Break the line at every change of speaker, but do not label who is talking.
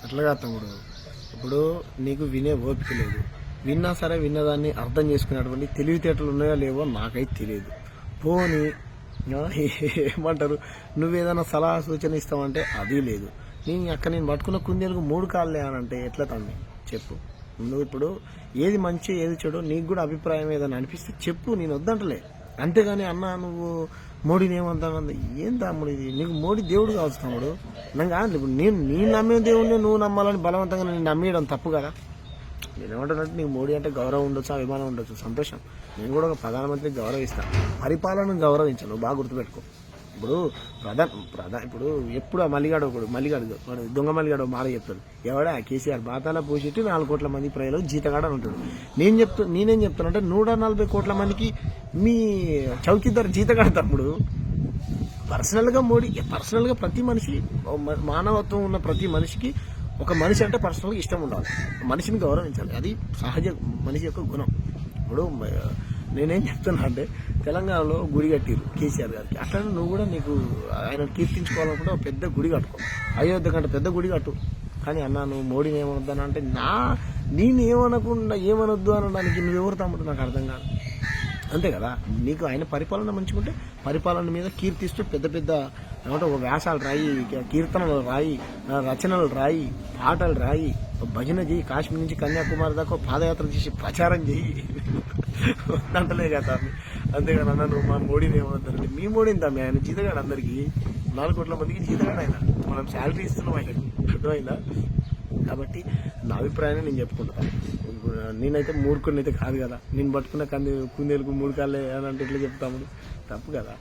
అట్లాగా తమ్ముడు. ఇప్పుడు నీకు వినే ఓపిక లేదు. విన్నా సరే విన్నదాన్ని అర్థం చేసుకునేటువంటి తెలివితేటలు ఉన్నాయో లేవో నాకైతే తెలియదు. పోని ఆ, ఏమంటారు, నువ్వేదైనా సలహా సూచన ఇస్తావంటే అది లేదు. నేను పట్టుకున్న కుందేలకు 3 కాళ్ళే అని అంటే ఎట్లా తమ్మి చెప్పు. నువ్వు ఇప్పుడు ఏది మంచి ఏది చెడు నీకు కూడా అభిప్రాయం ఏదైనా అనిపిస్తే చెప్పు, నేను వద్దంటలే. అంతేగాని అన్న నువ్వు మోడీని ఏమంటావు, ఏం తమ్ముడు ఇది, నీకు మోడీ దేవుడు కావచ్చు తమ్ముడు. నాకు కాదు, ఇప్పుడు నేను నమ్మే దేవుడిని నువ్వు నమ్మాలని బలవంతంగా నేను నమ్మేయడం తప్పు కదా. నేనేమంటానంటే నీకు మోడీ అంటే గౌరవం ఉండొచ్చు, అభిమానం ఉండొచ్చు, సంతోషం. నేను కూడా ఒక ప్రధానమంత్రికి గౌరవిస్తాను, పరిపాలనను గౌరవించాను. నువ్వు బాగా గుర్తుపెట్టుకో. ఇప్పుడు ఇప్పుడు ఎప్పుడు ఆ మల్లిగాడు వాడు దొంగ మల్లిగాడు మాట చెప్తాడు, ఎవడా కేసీఆర్ బాతాల పోసేట్టు 4 కోట్ల మంది ప్రజలకు జీతగాడు అని ఉంటాడు. నేనేం చెప్తానంటే 140 కోట్ల మందికి మీ చౌకీదార్ జీతగాడు తమ్ముడు. పర్సనల్గా ప్రతి మనిషి, మానవత్వం ఉన్న ప్రతి మనిషికి ఒక మనిషి అంటే పర్సనల్గా ఇష్టం ఉండాలి, మనిషిని గౌరవించాలి. అది సహజ మనిషి యొక్క గుణం. ఇప్పుడు నేనేం చెప్తున్నా అంటే తెలంగాణలో గుడి కట్టిరు కేసీఆర్ గారికి, అట్లనే నువ్వు కూడా నీకు ఆయన కీర్తించుకోవాలనుకుంటే ఒక పెద్ద గుడి కట్టుకో, అయోధ్య కంటే పెద్ద గుడి కట్టు. కానీ అన్న నువ్వు మోడీని ఏమనొద్దాను అంటే నేను ఏమనొద్దు అనడానికి నువ్వెవరు తమ్ముడు నాకు అర్థం కాదు. అంతే కదా, నీకు ఆయన పరిపాలన మంచుకుంటే పరిపాలన మీద కీర్తిస్తూ పెద్ద పెద్ద ఏమంటే వ్యాసాలు రాయి, కీర్తనలు రాయి, రచనలు రాయి, పాటలు రాయి, భజన చేయి, కాశ్మీర్ నుంచి కన్యాకుమారి దాకా పాదయాత్ర చేసి ప్రచారం చేయి అంటలే కదా. అంతేగాని అన్న నువ్వు మా మోడీని ఏమవుతారండి, మీ మోడీని తమ్మి ఆయన జీతగాడు, అందరికీ 4 కోట్ల మందికి జీతగాడు ఆయన, మనం శాలరీ ఇస్తున్నాం ఆయనకి, అర్థమైందా. కాబట్టి నా అభిప్రాయాన్ని నేను చెప్పుకుంటాను. నేనైతే మూర్ఖుడిని అయితే కాదు కదా, నేను పట్టుకున్న కుందేలకు 3 కాళ్ళే అని అంటే ఎట్లా చెప్తాము, తప్పు కదా.